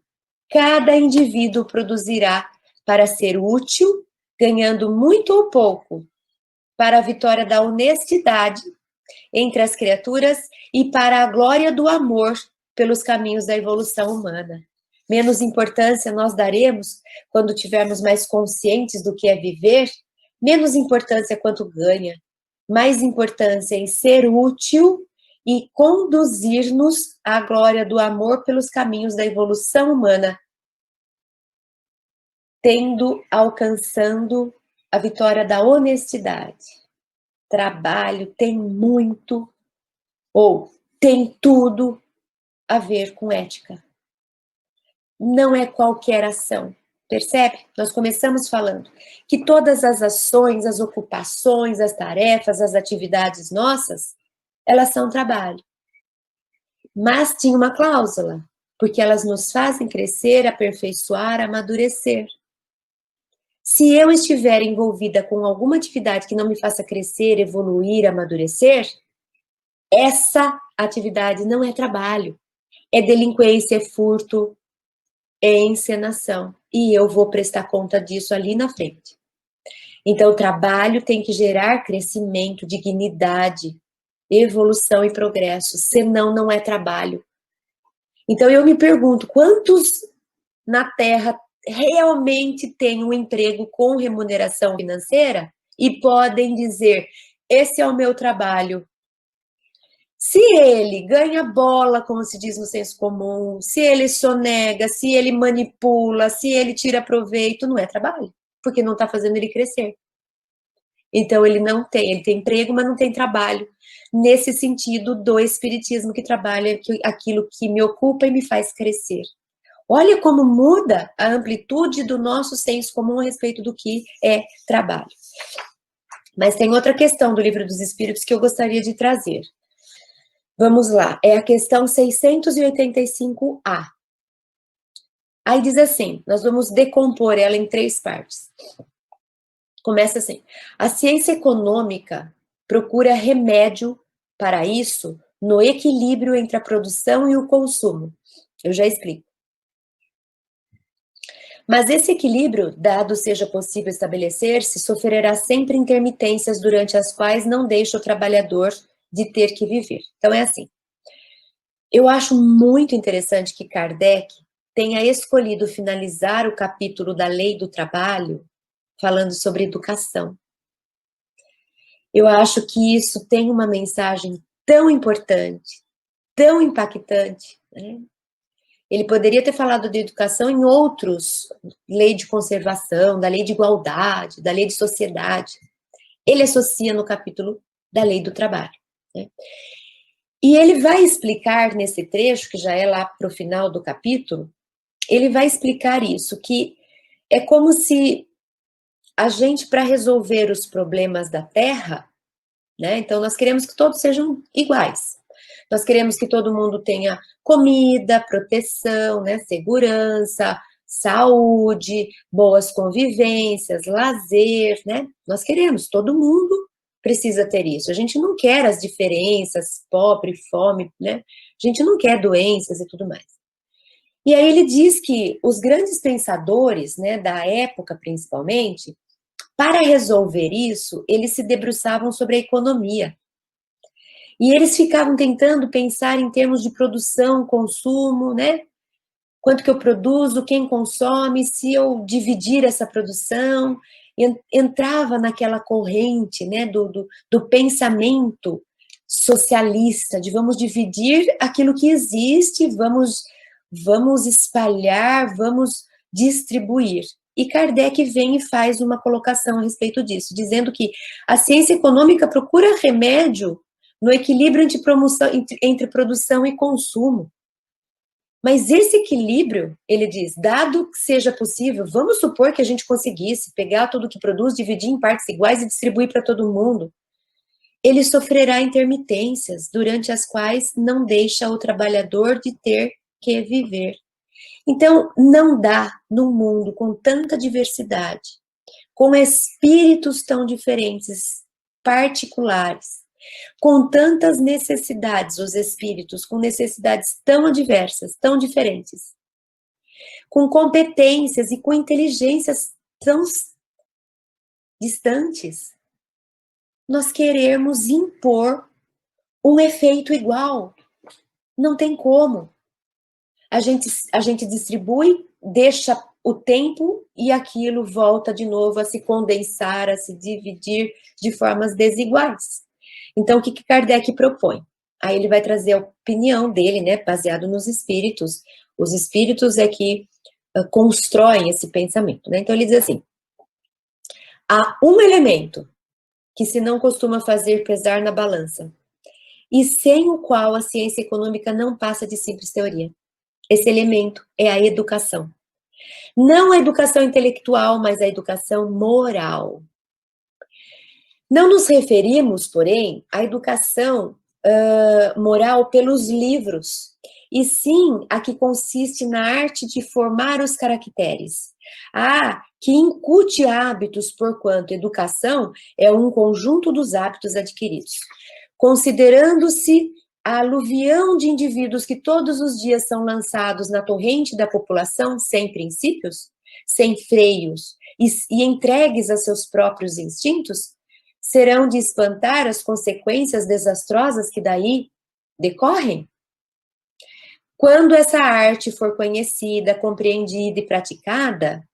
cada indivíduo produzirá para ser útil, ganhando muito ou pouco, para a vitória da honestidade entre as criaturas e para a glória do amor pelos caminhos da evolução humana. Menos importância nós daremos quando tivermos mais conscientes do que é viver, menos importância quanto ganha, mais importância em ser útil e conduzir-nos à glória do amor pelos caminhos da evolução humana, alcançando a vitória da honestidade. Trabalho tem muito, ou tem tudo a ver com ética. Não é qualquer ação, percebe? Nós começamos falando que todas as ações, as ocupações, as tarefas, as atividades nossas, elas são trabalho. Mas tinha uma cláusula, porque elas nos fazem crescer, aperfeiçoar, amadurecer. Se eu estiver envolvida com alguma atividade que não me faça crescer, evoluir, amadurecer, essa atividade não é trabalho, é delinquência, é furto, é encenação. E eu vou prestar conta disso ali na frente. Então, o trabalho tem que gerar crescimento, dignidade, evolução e progresso, senão não é trabalho. Então, eu me pergunto, quantos na Terra realmente têm um emprego com remuneração financeira e podem dizer, esse é o meu trabalho? Se ele ganha bola, como se diz no senso comum, se ele sonega, se ele manipula, se ele tira proveito, não é trabalho, porque não está fazendo ele crescer. Então ele tem emprego, mas não tem trabalho, nesse sentido do espiritismo que trabalha aquilo que me ocupa e me faz crescer. Olha como muda a amplitude do nosso senso comum a respeito do que é trabalho. Mas tem outra questão do Livro dos Espíritos que eu gostaria de trazer. Vamos lá, é a questão 685A. Aí diz assim, nós vamos decompor ela em 3 partes. Começa assim, a ciência econômica procura remédio para isso no equilíbrio entre a produção e o consumo. Eu já explico. Mas esse equilíbrio, dado seja possível estabelecer-se, sofrerá sempre intermitências durante as quais não deixa o trabalhador de ter que viver. Então é assim, eu acho muito interessante que Kardec tenha escolhido finalizar o capítulo da Lei do Trabalho falando sobre educação. Eu acho que isso tem uma mensagem tão importante, tão impactante, né? Ele poderia ter falado de educação em outros, lei de conservação, da lei de igualdade, da lei de sociedade. Ele associa no capítulo da Lei do Trabalho, né? E ele vai explicar nesse trecho, que já é lá para o final do capítulo, ele vai explicar isso, que é como se a gente, para resolver os problemas da Terra, né, então nós queremos que todos sejam iguais. Nós queremos que todo mundo tenha comida, proteção, né, segurança, saúde, boas convivências, lazer, né? Nós queremos, todo mundo precisa ter isso. A gente não quer as diferenças, pobre, fome, né? A gente não quer doenças e tudo mais. E aí ele diz que os grandes pensadores, né, da época principalmente, para resolver isso, eles se debruçavam sobre a economia. E eles ficavam tentando pensar em termos de produção, consumo, né? Quanto que eu produzo, quem consome, se eu dividir essa produção. Entrava naquela corrente, né, do pensamento socialista, de vamos dividir aquilo que existe, vamos espalhar, vamos distribuir. E Kardec vem e faz uma colocação a respeito disso, dizendo que a ciência econômica procura remédio no equilíbrio entre produção e consumo. Mas esse equilíbrio, ele diz, dado que seja possível, vamos supor que a gente conseguisse pegar tudo que produz, dividir em partes iguais e distribuir para todo mundo. ele sofrerá intermitências, durante as quais não deixa o trabalhador de ter que viver. Então, não dá num mundo com tanta diversidade, com espíritos tão diferentes, particulares, com tantas necessidades, os espíritos, com necessidades tão diversas, tão diferentes, com competências e com inteligências tão distantes, nós queremos impor um efeito igual. Não tem como. A gente distribui, deixa o tempo e aquilo volta de novo a se condensar, a se dividir de formas desiguais. Então, o que Kardec propõe? Aí ele vai trazer a opinião dele, né, baseado nos espíritos. Os espíritos é que constroem esse pensamento, né? Então, ele diz assim, há um elemento que se não costuma fazer pesar na balança, e sem o qual a ciência econômica não passa de simples teoria. Esse elemento é a educação. Não a educação intelectual, mas a educação moral. Não nos referimos, porém, à educação moral pelos livros, e sim a que consiste na arte de formar os caracteres. Que incute hábitos, porquanto educação é um conjunto dos hábitos adquiridos. Considerando-se a aluvião de indivíduos que todos os dias são lançados na torrente da população, sem princípios, sem freios, e entregues a seus próprios instintos, serão de espantar as consequências desastrosas que daí decorrem? Quando essa arte for conhecida, compreendida e praticada,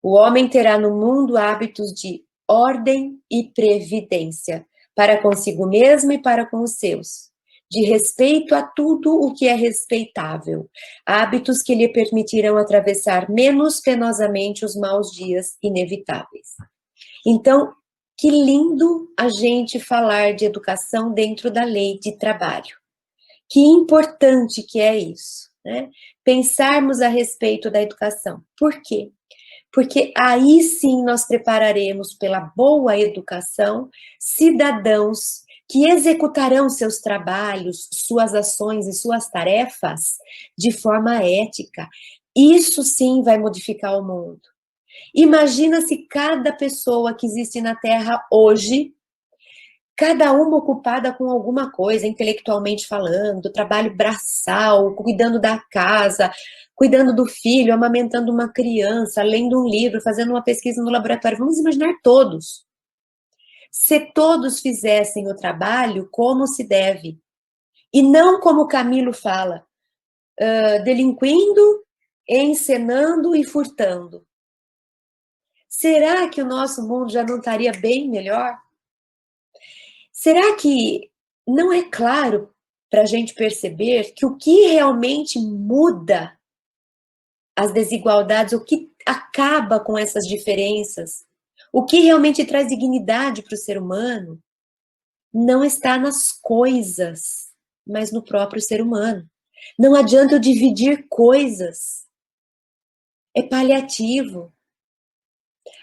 o homem terá no mundo hábitos de ordem e previdência, para consigo mesmo e para com os seus, de respeito a tudo o que é respeitável, hábitos que lhe permitirão atravessar menos penosamente os maus dias inevitáveis. Então, que lindo a gente falar de educação dentro da lei de trabalho. Que importante que é isso, né? Pensarmos a respeito da educação. Por quê? Porque aí sim nós prepararemos pela boa educação cidadãos que executarão seus trabalhos, suas ações e suas tarefas de forma ética. Isso sim vai modificar o mundo. Imagina se cada pessoa que existe na Terra hoje, cada uma ocupada com alguma coisa, intelectualmente falando, trabalho braçal, cuidando da casa, cuidando do filho, amamentando uma criança, lendo um livro, fazendo uma pesquisa no laboratório. Vamos imaginar todos. Se todos fizessem o trabalho como se deve, e não como Camilo fala, delinquindo, encenando e furtando. Será que o nosso mundo já não estaria bem melhor? Será que não é claro para a gente perceber que o que realmente muda as desigualdades, o que acaba com essas diferenças, o que realmente traz dignidade para o ser humano, não está nas coisas, mas no próprio ser humano. Não adianta eu dividir coisas. É paliativo.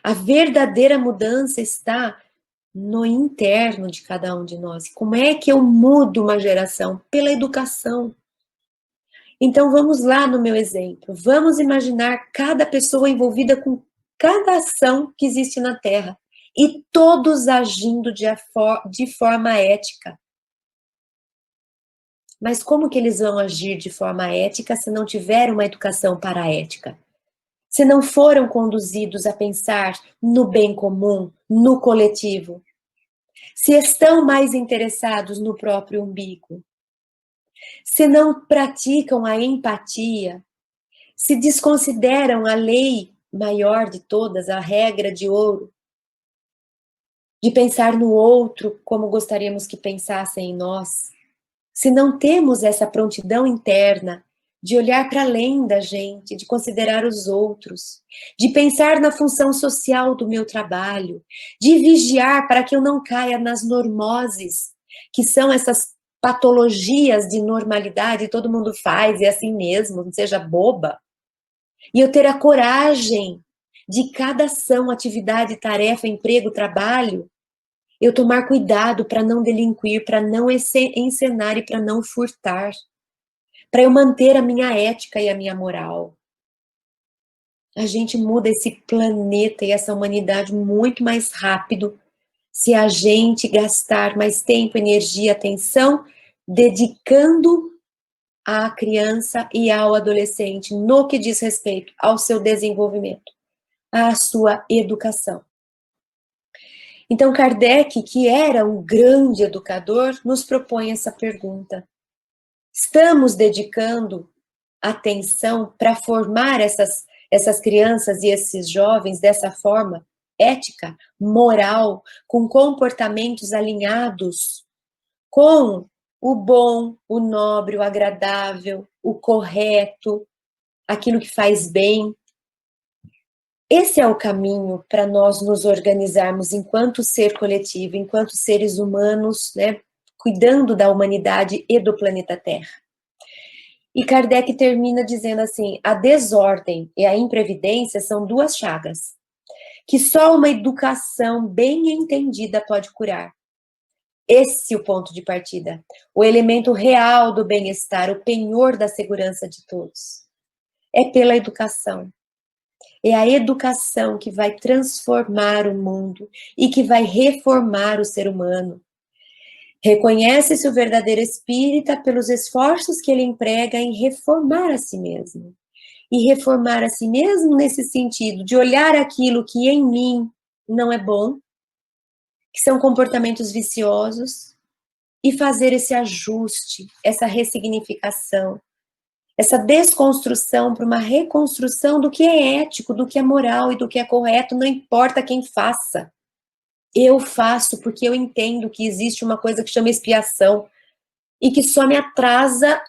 A verdadeira mudança está no interno de cada um de nós. Como é que eu mudo uma geração? Pela educação. Então vamos lá no meu exemplo. Vamos imaginar cada pessoa envolvida com cada ação que existe na Terra e todos agindo de forma ética. Mas como que eles vão agir de forma ética se não tiver uma educação para a ética? Se não foram conduzidos a pensar no bem comum, no coletivo? Se estão mais interessados no próprio umbigo? Se não praticam a empatia? Se desconsideram a lei maior de todas, a regra de ouro, de pensar no outro como gostaríamos que pensassem em nós? Se não temos essa prontidão interna de olhar para além da gente, de considerar os outros, de pensar na função social do meu trabalho, de vigiar para que eu não caia nas normoses, que são essas patologias de normalidade, todo mundo faz, é assim mesmo, não seja boba. E eu ter a coragem de cada ação, atividade, tarefa, emprego, trabalho, Eu tomar cuidado para não delinquir, para não encenar e para não furtar, para eu manter a minha ética e a minha moral. A gente muda esse planeta e essa humanidade muito mais rápido se a gente gastar mais tempo, energia, atenção, dedicando à criança e ao adolescente no que diz respeito ao seu desenvolvimento, à sua educação. Então, Kardec, que era um grande educador, nos propõe essa pergunta. Estamos dedicando atenção para formar essas crianças e esses jovens dessa forma ética, moral, com comportamentos alinhados com o bom, o nobre, o agradável, o correto, aquilo que faz bem. Esse é o caminho para nós nos organizarmos enquanto ser coletivo, enquanto seres humanos, né, cuidando da humanidade e do planeta Terra. E Kardec termina dizendo assim: a desordem e a imprevidência são duas chagas, que só uma educação bem entendida pode curar. Esse é o ponto de partida, o elemento real do bem-estar, o penhor da segurança de todos. É pela educação. É a educação que vai transformar o mundo e que vai reformar o ser humano. Reconhece-se o verdadeiro espírita pelos esforços que ele emprega em reformar a si mesmo. E reformar a si mesmo nesse sentido de olhar aquilo que em mim não é bom, que são comportamentos viciosos, e fazer esse ajuste, essa ressignificação, essa desconstrução para uma reconstrução do que é ético, do que é moral e do que é correto, não importa quem faça. Eu faço porque eu entendo que existe uma coisa que chama expiação e que só me atrasa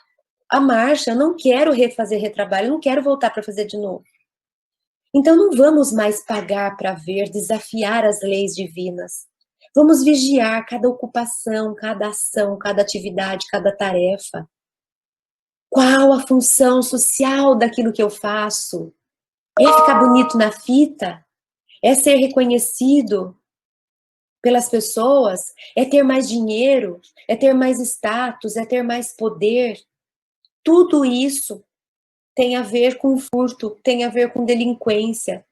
a marcha. Eu não quero refazer retrabalho, eu não quero voltar para fazer de novo. Então não vamos mais pagar para ver, desafiar as leis divinas. Vamos vigiar cada ocupação, cada ação, cada atividade, cada tarefa. Qual a função social daquilo que eu faço? É ficar bonito na fita? É ser reconhecido pelas pessoas? É ter mais dinheiro? É ter mais status? É ter mais poder? Tudo isso tem a ver com furto, tem a ver com delinquência,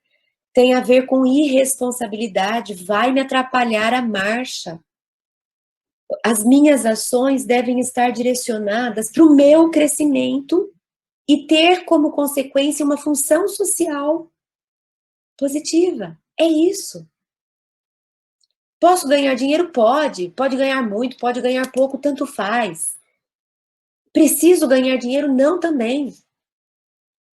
tem a ver com irresponsabilidade, vai me atrapalhar a marcha. As minhas ações devem estar direcionadas para o meu crescimento e ter como consequência uma função social positiva. É isso. Posso ganhar dinheiro? Pode ganhar muito, pode ganhar pouco, tanto faz. Preciso ganhar dinheiro? Não também.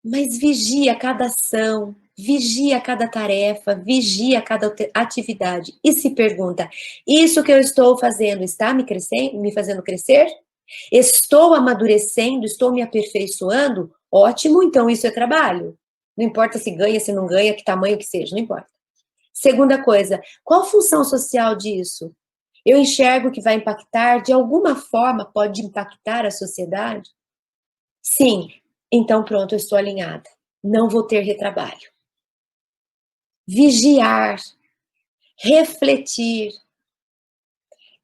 Mas vigia cada ação, vigia cada tarefa, vigia cada atividade e se pergunta: isso que eu estou fazendo está me fazendo crescer? Estou amadurecendo, estou me aperfeiçoando? Ótimo, então isso é trabalho. Não importa se ganha, se não ganha, que tamanho que seja, não importa. Segunda coisa, qual a função social disso? Eu enxergo que vai impactar, de alguma forma pode impactar a sociedade? Sim, então pronto, eu estou alinhada. Não vou ter retrabalho. Vigiar, refletir,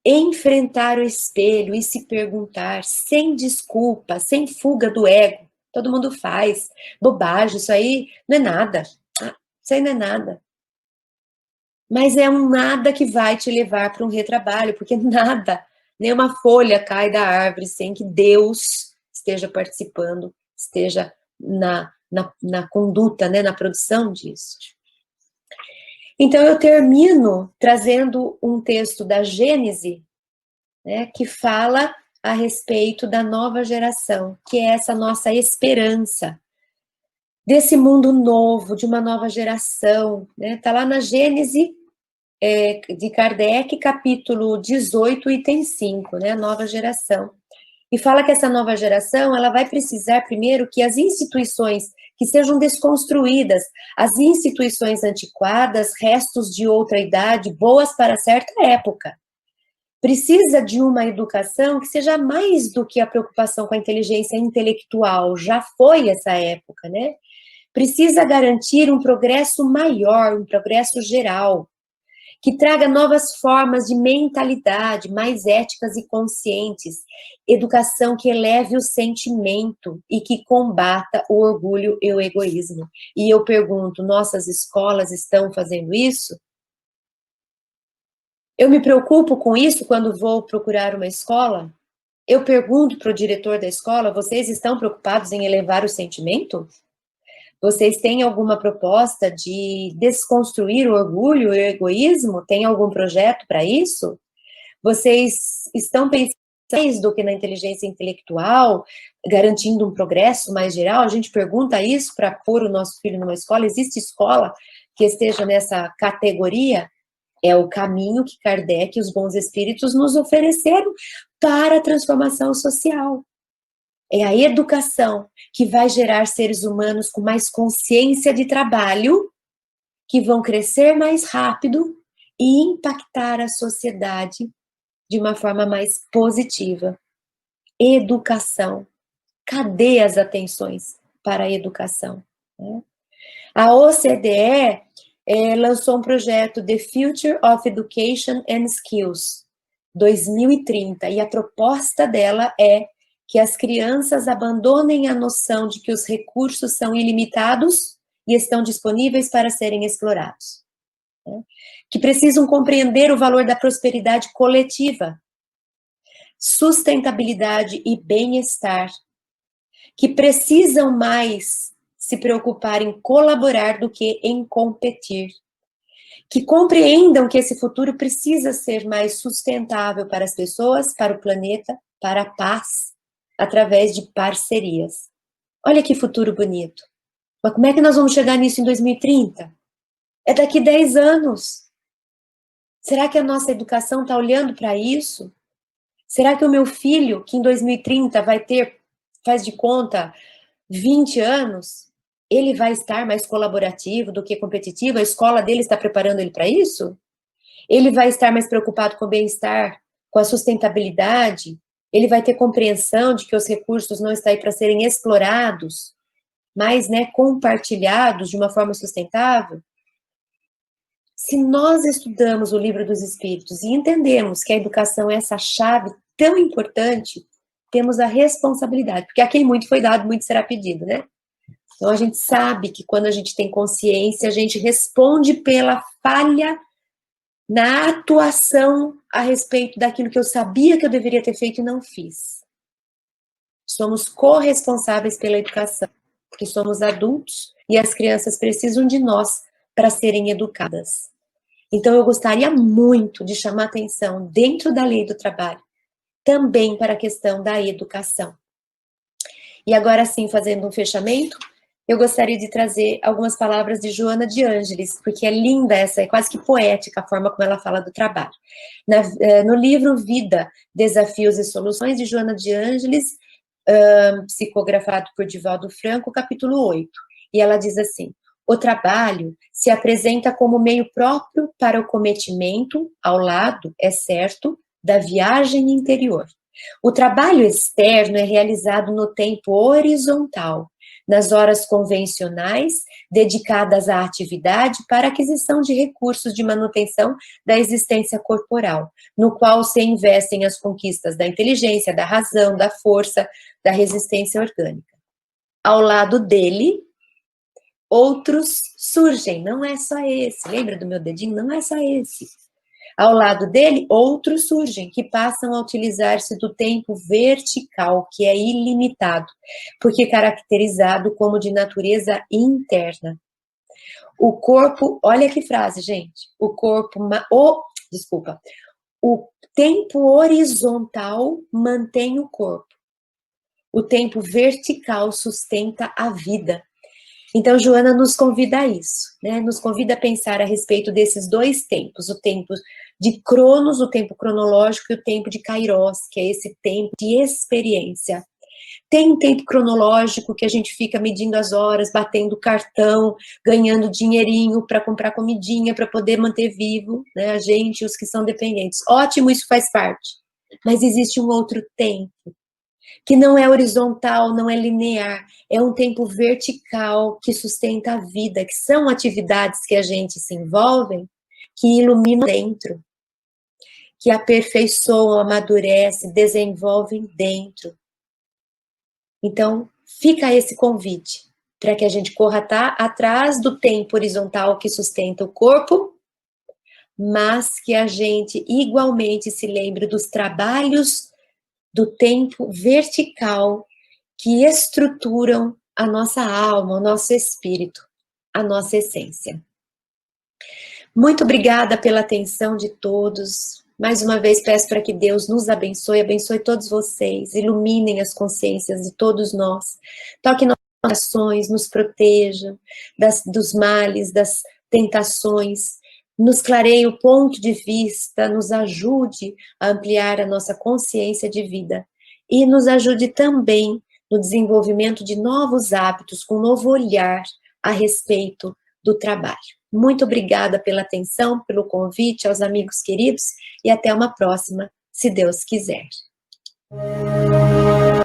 enfrentar o espelho e se perguntar, sem desculpa, sem fuga do ego. Todo mundo faz. Bobagem, isso aí não é nada. Isso aí não é nada. Mas é um nada que vai te levar para um retrabalho, porque nada, nenhuma folha cai da árvore sem que Deus esteja participando, esteja na conduta, né, na produção disso. Então eu termino trazendo um texto da Gênese, né, que fala a respeito da nova geração, que é essa nossa esperança, desse mundo novo, de uma nova geração, né? Tá lá na Gênese de Kardec, capítulo 18, item 5, né, a nova geração. E fala que essa nova geração, ela vai precisar primeiro que as instituições que sejam desconstruídas, as instituições antiquadas, restos de outra idade, boas para certa época. Precisa de uma educação que seja mais do que a preocupação com a inteligência intelectual, já foi essa época, né? Precisa garantir um progresso maior, um progresso geral. que traga novas formas de mentalidade, mais éticas e conscientes, educação que eleve o sentimento e que combata o orgulho e o egoísmo. E eu pergunto, nossas escolas estão fazendo isso? Eu me preocupo com isso quando vou procurar uma escola? Eu pergunto para o diretor da escola, vocês estão preocupados em elevar o sentimento? Vocês têm alguma proposta de desconstruir o orgulho e o egoísmo? Tem algum projeto para isso? Vocês estão pensando mais do que na inteligência intelectual, garantindo um progresso mais geral? A gente pergunta isso para pôr o nosso filho numa escola. Existe escola que esteja nessa categoria? É o caminho que Kardec e os bons espíritos nos ofereceram para a transformação social. É a educação que vai gerar seres humanos com mais consciência de trabalho, que vão crescer mais rápido e impactar a sociedade de uma forma mais positiva. Educação. Cadê as atenções para a educação? A OCDE lançou um projeto The Future of Education and Skills 2030, e a proposta dela é que as crianças abandonem a noção de que os recursos são ilimitados e estão disponíveis para serem explorados. Que precisam compreender o valor da prosperidade coletiva, sustentabilidade e bem-estar, que precisam mais se preocupar em colaborar do que em competir, que compreendam que esse futuro precisa ser mais sustentável para as pessoas, para o planeta, para a paz, através de parcerias. Olha que futuro bonito. Mas como é que nós vamos chegar nisso em 2030? É daqui 10 anos. Será que a nossa educação está olhando para isso? Será que o meu filho, que em 2030 vai ter, faz de conta, 20 anos, ele vai estar mais colaborativo do que competitivo? A escola dele está preparando ele para isso? Ele vai estar mais preocupado com o bem-estar, com a sustentabilidade? Ele vai ter compreensão de que os recursos não estão aí para serem explorados, mas, compartilhados de uma forma sustentável? Se nós estudamos o Livro dos Espíritos e entendemos que a educação é essa chave tão importante, temos a responsabilidade, porque a quem muito foi dado, muito será pedido, né? Então, a gente sabe que quando a gente tem consciência, a gente responde pela falha na atuação a respeito daquilo que eu sabia que eu deveria ter feito e não fiz. Somos corresponsáveis pela educação, porque somos adultos e as crianças precisam de nós para serem educadas. Então, eu gostaria muito de chamar atenção, dentro da lei do trabalho, também para a questão da educação. E agora sim, fazendo um fechamento, eu gostaria de trazer algumas palavras de Joana de Ângeles, porque é linda essa, é quase que poética a forma como ela fala do trabalho. No livro Vida, Desafios e Soluções, de Joana de Ângeles, psicografado por Divaldo Franco, capítulo 8. E ela diz assim: o trabalho se apresenta como meio próprio para o cometimento, ao lado, é certo, da viagem interior. O trabalho externo é realizado no tempo horizontal, nas horas convencionais, dedicadas à atividade para aquisição de recursos de manutenção da existência corporal, no qual se investem as conquistas da inteligência, da razão, da força, da resistência orgânica. Ao lado dele, outros surgem, não é só esse, lembra do meu dedinho? Não é só esse. Ao lado dele, outros surgem, que passam a utilizar-se do tempo vertical, que é ilimitado, porque é caracterizado como de natureza interna. O corpo, olha que frase, gente, o tempo horizontal mantém o corpo, o tempo vertical sustenta a vida. Então, Joana nos convida a isso, né? Nos convida a pensar a respeito desses dois tempos, o tempo de Cronos, o tempo cronológico, e o tempo de Kairos, que é esse tempo de experiência. Tem um tempo cronológico que a gente fica medindo as horas, batendo cartão, ganhando dinheirinho para comprar comidinha, para poder manter vivo, né, a gente e os que são dependentes. Ótimo, isso faz parte. Mas existe um outro tempo, que não é horizontal, não é linear, é um tempo vertical que sustenta a vida, que são atividades que a gente se envolve, que iluminam dentro, que aperfeiçoam, amadurecem, desenvolvem dentro. Então, fica esse convite para que a gente corra atrás do tempo horizontal que sustenta o corpo, mas que a gente igualmente se lembre dos trabalhos do tempo vertical que estruturam a nossa alma, o nosso espírito, a nossa essência. Muito obrigada pela atenção de todos. Mais uma vez peço para que Deus nos abençoe, abençoe todos vocês, iluminem as consciências de todos nós, toque nossas corações, nos proteja dos males, das tentações, nos clareie o ponto de vista, nos ajude a ampliar a nossa consciência de vida e nos ajude também no desenvolvimento de novos hábitos, com um novo olhar a respeito do trabalho. Muito obrigada pela atenção, pelo convite aos amigos queridos e até uma próxima, se Deus quiser.